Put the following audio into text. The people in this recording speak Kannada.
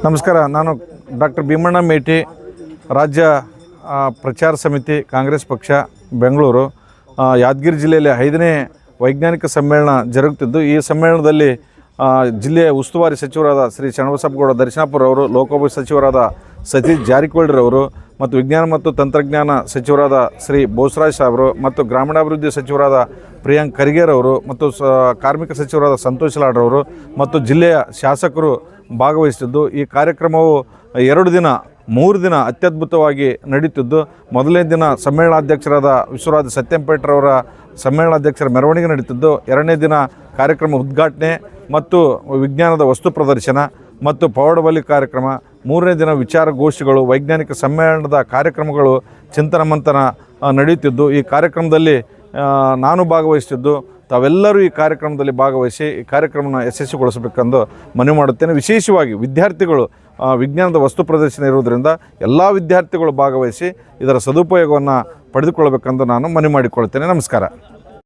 ನಮಸ್ಕಾರ. ನಾನು ಡಾಕ್ಟರ್ ಭೀಮಣ್ಣ ಮೇಟಿ, ರಾಜ್ಯ ಪ್ರಚಾರ ಸಮಿತಿ, ಕಾಂಗ್ರೆಸ್ ಪಕ್ಷ, ಬೆಂಗಳೂರು. ಯಾದಗಿರಿ ಜಿಲ್ಲೆಯಲ್ಲಿ 5ನೇ ವೈಜ್ಞಾನಿಕ ಸಮ್ಮೇಳನ ಜರುಗುತ್ತಿದ್ದು, ಈ ಸಮ್ಮೇಳನದಲ್ಲಿ ಜಿಲ್ಲೆಯ ಉಸ್ತುವಾರಿ ಸಚಿವರಾದ ಶ್ರೀ ಶರಣಬಸಪ್ಪಗೌಡ ದರ್ಶನಾಪುರ ಅವರು, ಲೋಕೋಪಯೋಗಿ ಸಚಿವರಾದ ಸತೀಶ್ ಜಾರಕಿಹೊಳಿರವರು ಮತ್ತು ವಿಜ್ಞಾನ ಮತ್ತು ತಂತ್ರಜ್ಞಾನ ಸಚಿವರಾದ ಶ್ರೀ ಬೋಸರಾಜ್ ಸಾಹೇಬರು ಮತ್ತು ಗ್ರಾಮೀಣಾಭಿವೃದ್ಧಿ ಸಚಿವರಾದ ಪ್ರಿಯಾಂಕ್ ಖರ್ಗೆರವರು ಮತ್ತು ಕಾರ್ಮಿಕ ಸಚಿವರಾದ ಸಂತೋಷ್ ಲಾಡ್ರವರು ಮತ್ತು ಜಿಲ್ಲೆಯ ಶಾಸಕರು ಭಾಗವಹಿಸುತ್ತಿದ್ದು, ಈ ಕಾರ್ಯಕ್ರಮವು 3 ದಿನ ಅತ್ಯದ್ಭುತವಾಗಿ ನಡೀತಿದ್ದು, ಮೊದಲನೇ ದಿನ ಸಮ್ಮೇಳನಾಧ್ಯಕ್ಷರಾದ ವಿಶ್ವರಾಜ ಸತ್ಯಂಪೇಟ್ರವರ ಸಮ್ಮೇಳನಾಧ್ಯಕ್ಷರ ಮೆರವಣಿಗೆ ನಡೀತಿದ್ದು, 2ನೇ ದಿನ ಕಾರ್ಯಕ್ರಮ ಉದ್ಘಾಟನೆ ಮತ್ತು ವಿಜ್ಞಾನದ ವಸ್ತು ಪ್ರದರ್ಶನ ಮತ್ತು ಪವಾಡಬಲಿ ಕಾರ್ಯಕ್ರಮ, 3ನೇ ದಿನ ವಿಚಾರಗೋಷ್ಠಿಗಳು, ವೈಜ್ಞಾನಿಕ ಸಮ್ಮೇಳನದ ಕಾರ್ಯಕ್ರಮಗಳು, ಚಿಂತನ ಮಂಥನ ನಡೆಯುತ್ತಿದ್ದು, ಈ ಕಾರ್ಯಕ್ರಮದಲ್ಲಿ ನಾನು ಭಾಗವಹಿಸುತ್ತಿದ್ದು, ತಾವೆಲ್ಲರೂ ಈ ಕಾರ್ಯಕ್ರಮದಲ್ಲಿ ಭಾಗವಹಿಸಿ ಈ ಕಾರ್ಯಕ್ರಮವನ್ನು ಯಶಸ್ವಿಗೊಳಿಸಬೇಕೆಂದು ಮನವಿ ಮಾಡುತ್ತೇನೆ. ವಿಶೇಷವಾಗಿ ವಿದ್ಯಾರ್ಥಿಗಳು ವಿಜ್ಞಾನದ ವಸ್ತು ಪ್ರದರ್ಶನ ಇರುವುದರಿಂದ ಎಲ್ಲ ವಿದ್ಯಾರ್ಥಿಗಳು ಭಾಗವಹಿಸಿ ಇದರ ಸದುಪಯೋಗವನ್ನು ಪಡೆದುಕೊಳ್ಳಬೇಕೆಂದು ನಾನು ಮನವಿ ಮಾಡಿಕೊಳ್ತೇನೆ. ನಮಸ್ಕಾರ.